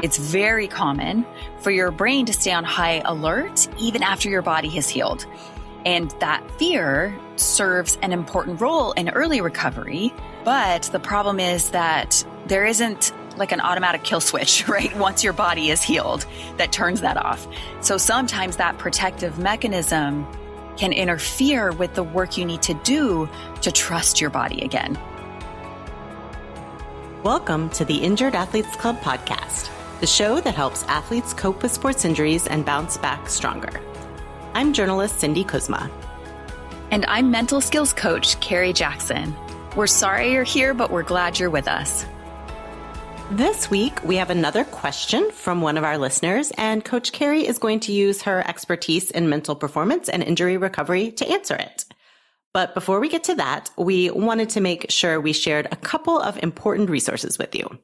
It's very common for your brain to stay on high alert even after your body has healed. And that fear serves an important role in early recovery. But the problem is that there isn't like an automatic kill switch, right? Once your body is healed, that turns that off. So sometimes that protective mechanism can interfere with the work you need to do to trust your body again. Welcome to the Injured Athletes Club podcast, the show that helps athletes cope with sports injuries and bounce back stronger. I'm journalist Cindy Kuzma. And I'm mental skills coach Carrie Jackson. We're sorry you're here, but we're glad you're with us. This week, we have another question from one of our listeners, and Coach Carrie is going to use her expertise in mental performance and injury recovery to answer it. But before we get to that, we wanted to make sure we shared a couple of important resources with you.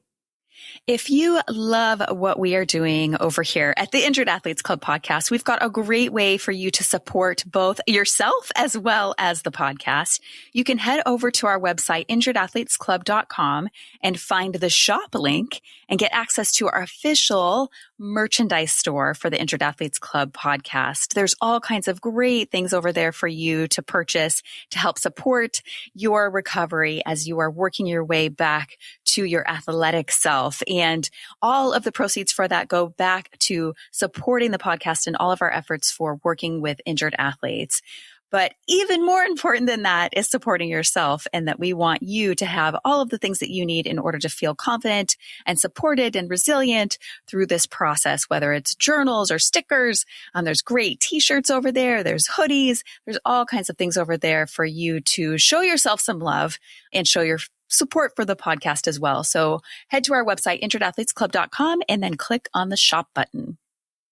If you love what we are doing over here at the Injured Athletes Club podcast, we've got a great way for you to support both yourself as well as the podcast. You can head over to our website, injuredathletesclub.com, and find the shop link and get access to our official merchandise store for the Injured Athletes Club podcast. There's all kinds of great things over there for you to purchase to help support your recovery as you are working your way back to your athletic self. And all of the proceeds for that go back to supporting the podcast and all of our efforts for working with injured athletes. But even more important than that is supporting yourself, and that we want you to have all of the things that you need in order to feel confident and supported and resilient through this process, whether it's journals or stickers. There's great t-shirts over there. There's hoodies. There's all kinds of things over there for you to show yourself some love and show your support for the podcast as well. So head to our website, injuredathletesclub.com, and then click on the shop button.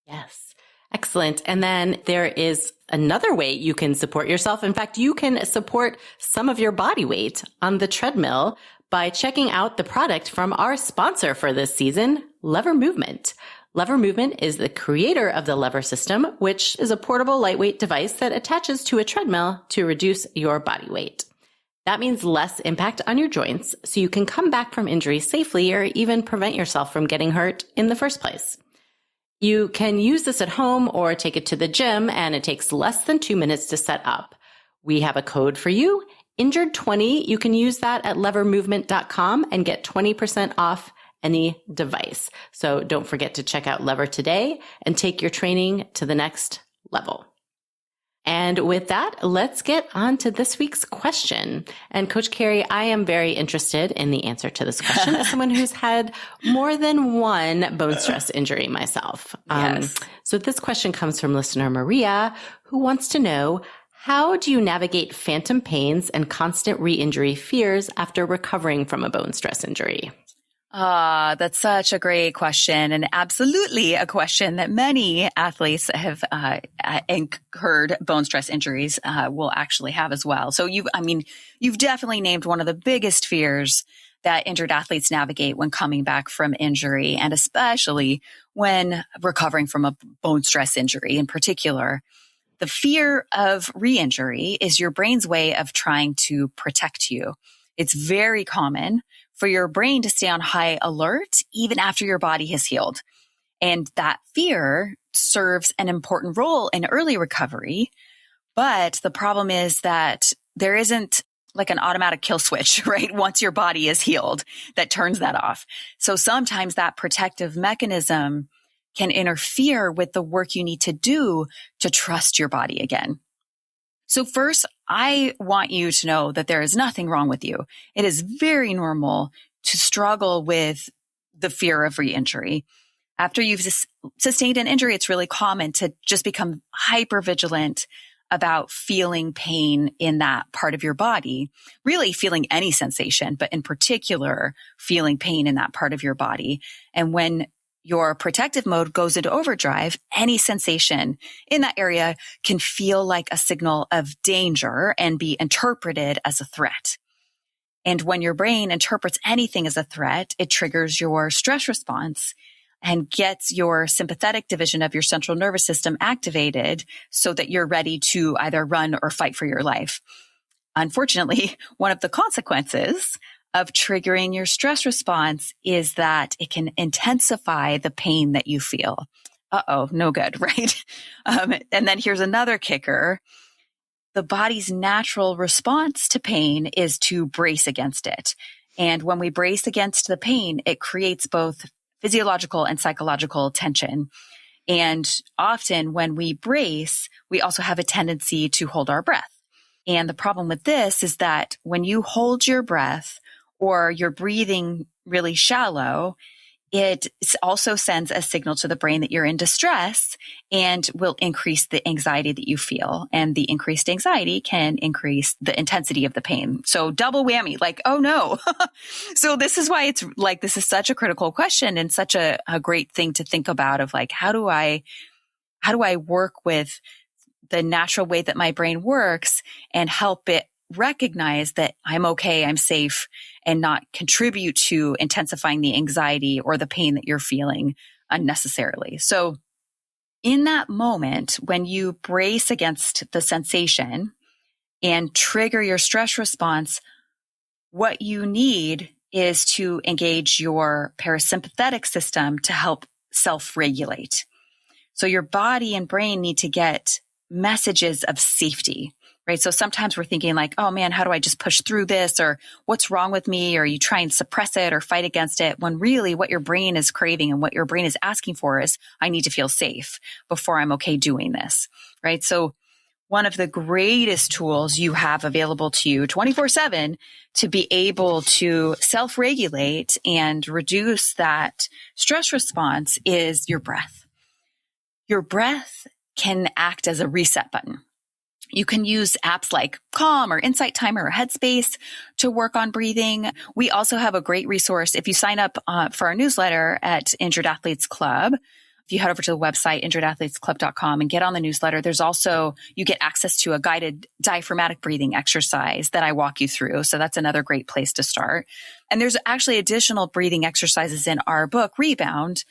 Yes. Excellent. And then there is another way you can support yourself. In fact, you can support some of your body weight on the treadmill by checking out the product from our sponsor for this season, Lever Movement. Lever Movement is the creator of the Lever System, which is a portable lightweight device that attaches to a treadmill to reduce your body weight. That means less impact on your joints, so you can come back from injury safely or even prevent yourself from getting hurt in the first place. You can use this at home or take it to the gym, and it takes less than 2 minutes to set up. We have a code for you, Injured20. You can use that at levermovement.com and get 20% off any device. So don't forget to check out Lever today and take your training to the next level. And with that, let's get on to this week's question. And Coach Carrie, I am very interested in the answer to this question as someone who's had more than one bone stress injury myself. Yes. So this question comes from listener Marija, who wants to know, how do you navigate phantom pains and constant re-injury fears after recovering from a bone stress injury? That's such a great question, and absolutely a question that many athletes have incurred bone stress injuries will actually have as well. So you've definitely named one of the biggest fears that injured athletes navigate when coming back from injury, and especially when recovering from a bone stress injury in particular. The fear of re-injury is your brain's way of trying to protect you. It's very common for your brain to stay on high alert even after your body has healed. And that fear serves an important role in early recovery. But the problem is that there isn't like an automatic kill switch, right? Once your body is healed, that turns that off. So sometimes that protective mechanism can interfere with the work you need to do to trust your body again. So first, I want you to know that there is nothing wrong with you. It is very normal to struggle with the fear of re-injury. After you've sustained an injury, it's really common to just become hyper-vigilant about feeling pain in that part of your body, really feeling any sensation, but in particular, feeling pain in that part of your body. And when your protective mode goes into overdrive, any sensation in that area can feel like a signal of danger and be interpreted as a threat. And when your brain interprets anything as a threat, it triggers your stress response and gets your sympathetic division of your central nervous system activated so that you're ready to either run or fight for your life. Unfortunately, one of the consequences of triggering your stress response is that it can intensify the pain that you feel. Uh-oh, no good, right? And then here's another kicker. The body's natural response to pain is to brace against it. And when we brace against the pain, it creates both physiological and psychological tension. And often when we brace, we also have a tendency to hold our breath. And the problem with this is that when you hold your breath or you're breathing really shallow, it also sends a signal to the brain that you're in distress and will increase the anxiety that you feel. And the increased anxiety can increase the intensity of the pain. So double whammy, like, oh no. So this is why it's like, this is such a critical question and such a great thing to think about of like, how do I work with the natural way that my brain works and help it recognize that I'm okay, I'm safe, and not contribute to intensifying the anxiety or the pain that you're feeling unnecessarily. So in that moment, when you brace against the sensation and trigger your stress response, what you need is to engage your parasympathetic system to help self-regulate. So your body and brain need to get messages of safety, right? So sometimes we're thinking like, oh man, how do I just push through this? Or what's wrong with me? Or you try and suppress it or fight against it, when really what your brain is craving and what your brain is asking for is, I need to feel safe before I'm okay doing this, right? So one of the greatest tools you have available to you 24/7 to be able to self-regulate and reduce that stress response is your breath. Your breath can act as a reset button. You can use apps like Calm or Insight Timer or Headspace to work on breathing. We also have a great resource. If you sign up for our newsletter at Injured Athletes Club, if you head over to the website, injuredathletesclub.com, and get on the newsletter, there's also, you get access to a guided diaphragmatic breathing exercise that I walk you through. So that's another great place to start. And there's actually additional breathing exercises in our book, Rebound.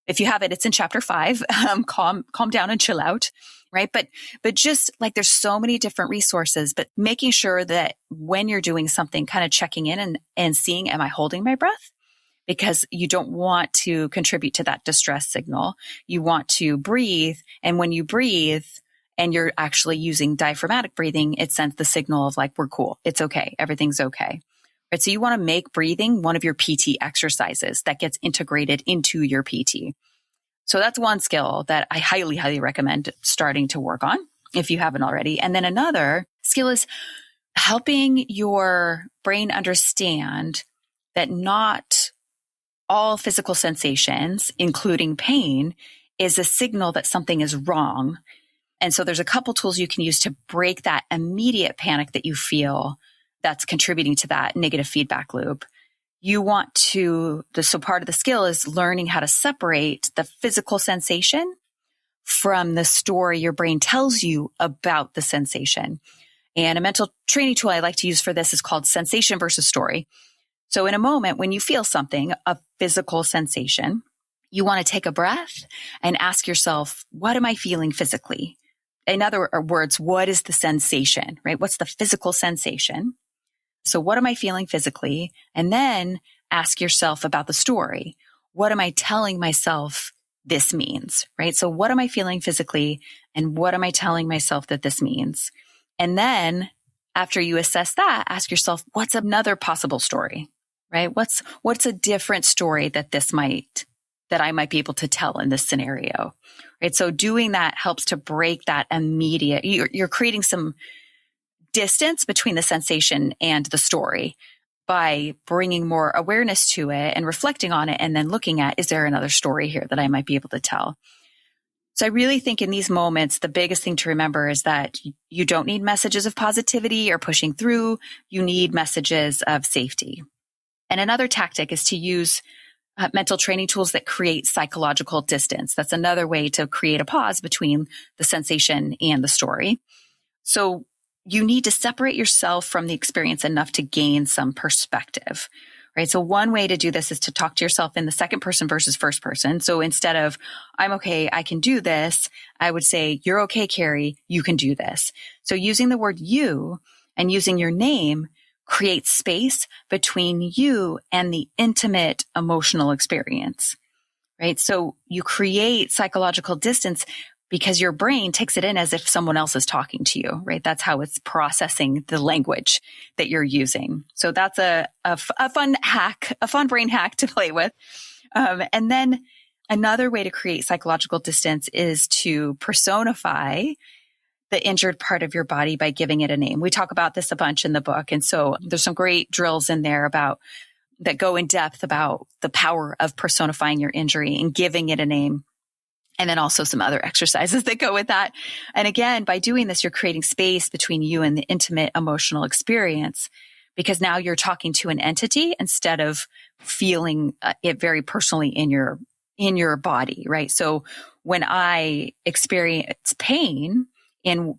If you have it, it's in chapter 5, calm down and chill out, right? But just like there's so many different resources, but making sure that when you're doing something, kind of checking in and seeing, am I holding my breath? Because you don't want to contribute to that distress signal. You want to breathe. And when you breathe and you're actually using diaphragmatic breathing, it sends the signal of like, we're cool. It's okay. Everything's okay. Right? So you want to make breathing one of your PT exercises that gets integrated into your PT. So that's one skill that I highly, highly recommend starting to work on if you haven't already. And then another skill is helping your brain understand that not all physical sensations, including pain, is a signal that something is wrong. And so there's a couple tools you can use to break that immediate panic that you feel that's contributing to that negative feedback loop. You want to, so part of the skill is learning how to separate the physical sensation from the story your brain tells you about the sensation. And a mental training tool I like to use for this is called sensation versus story. So in a moment when you feel something, a physical sensation, you want to take a breath and ask yourself, what am I feeling physically? In other words, what is the sensation, right? What's the physical sensation? So what am I feeling physically? And then ask yourself about the story. What am I telling myself this means, right? So what am I feeling physically? And what am I telling myself that this means? And then after you assess that, ask yourself, what's another possible story, right? What's a different story that I might be able to tell in this scenario, right? So doing that helps to break that immediate, you're creating some distance between the sensation and the story by bringing more awareness to it and reflecting on it and then looking at, is there another story here that I might be able to tell? So I really think in these moments, the biggest thing to remember is that you don't need messages of positivity or pushing through. You need messages of safety. And another tactic is to use mental training tools that create psychological distance. That's another way to create a pause between the sensation and the story. So you need to separate yourself from the experience enough to gain some perspective, right? So one way to do this is to talk to yourself in the second person versus first person. So instead of, I'm okay, I can do this, I would say, you're okay, Carrie, you can do this. So using the word you and using your name create space between you and the intimate emotional experience, right? So you create psychological distance because your brain takes it in as if someone else is talking to you, right? That's how it's processing the language that you're using. So that's a fun hack, a fun brain hack to play with. And then another way to create psychological distance is to personify the injured part of your body by giving it a name. We talk about this a bunch in the book. And so there's some great drills in there that go in depth about the power of personifying your injury and giving it a name. And then also some other exercises that go with that. And again, by doing this, you're creating space between you and the intimate emotional experience, because now you're talking to an entity instead of feeling it very personally in your body, right? So when I experience pain in one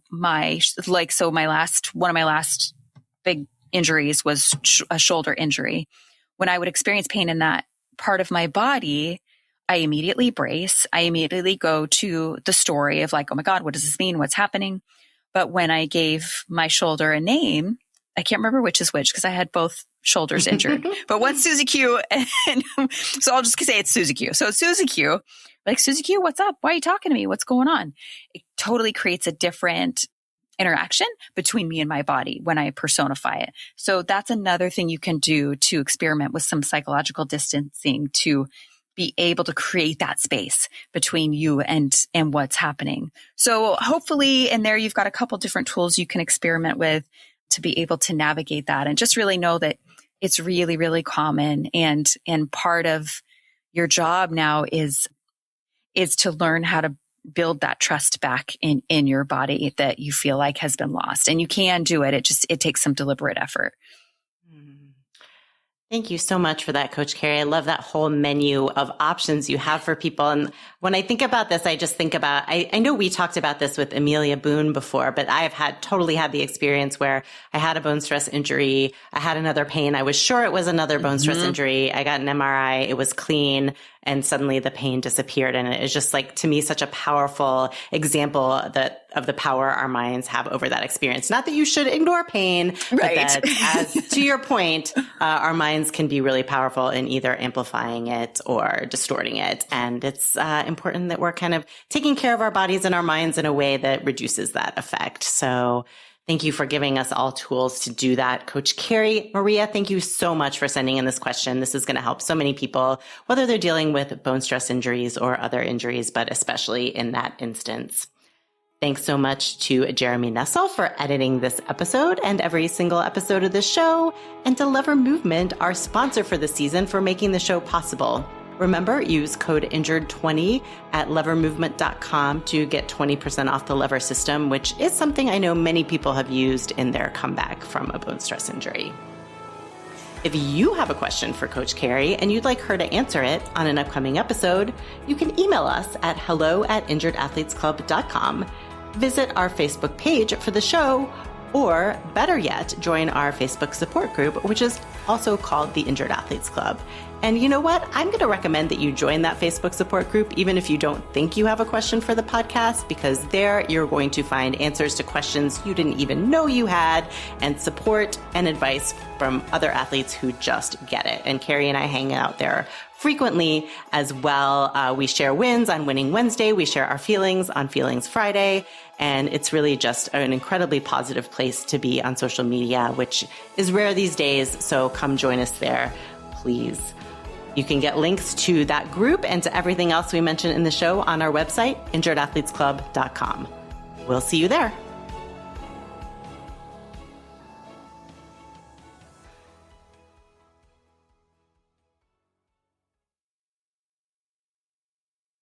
of my last big injuries was a shoulder injury. When I would experience pain in that part of my body, I immediately brace. I immediately go to the story of like, oh my God, what does this mean? What's happening? But when I gave my shoulder a name, I can't remember which is which because I had both shoulders injured, but one's Susie Q. And so I'll just say it's Susie Q. So it's Susie Q. Like, Susie Q, what's up? Why are you talking to me? What's going on? It totally creates a different interaction between me and my body when I personify it. So that's another thing you can do to experiment with some psychological distancing to be able to create that space between you and what's happening. So hopefully in there, you've got a couple different tools you can experiment with to be able to navigate that, and just really know that it's really, really common. And part of your job now is to learn how to build that trust back in your body that you feel like has been lost. And you can do it. It takes some deliberate effort. Thank you so much for that, Coach Carrie. I love that whole menu of options you have for people. And when I think about this, I just think about, I know we talked about this with Amelia Boone before, but I have totally had the experience where I had a bone stress injury. I had another pain. I was sure it was another bone stress injury. I got an MRI. It was clean. And suddenly the pain disappeared. And it is just like, to me, such a powerful example of the power our minds have over that experience. Not that you should ignore pain, right. But that, as to your point, our minds can be really powerful in either amplifying it or distorting it. And it's important that we're kind of taking care of our bodies and our minds in a way that reduces that effect. So thank you for giving us all tools to do that, Coach Carrie. Marija, thank you so much for sending in this question. This is going to help so many people, whether they're dealing with bone stress injuries or other injuries, but especially in that instance. Thanks so much to Jeremy Nessel for editing this episode and every single episode of the show, and to Lever Movement, our sponsor for the season, for making the show possible. Remember, use code INJURED20 at levermovement.com to get 20% off the Lever system, which is something I know many people have used in their comeback from a bone stress injury. If you have a question for Coach Carrie and you'd like her to answer it on an upcoming episode, you can email us at hello@injuredathletesclub.com, visit our Facebook page for the show, or better yet, join our Facebook support group, which is also called the Injured Athletes Club. And you know what? I'm going to recommend that you join that Facebook support group, even if you don't think you have a question for the podcast, because there you're going to find answers to questions you didn't even know you had, and support and advice from other athletes who just get it. And Carrie and I hang out there frequently as well. We share wins on Winning Wednesday. We share our feelings on Feelings Friday. And it's really just an incredibly positive place to be on social media, which is rare these days. So come join us there, please. You can get links to that group and to everything else we mentioned in the show on our website, injuredathletesclub.com. We'll see you there.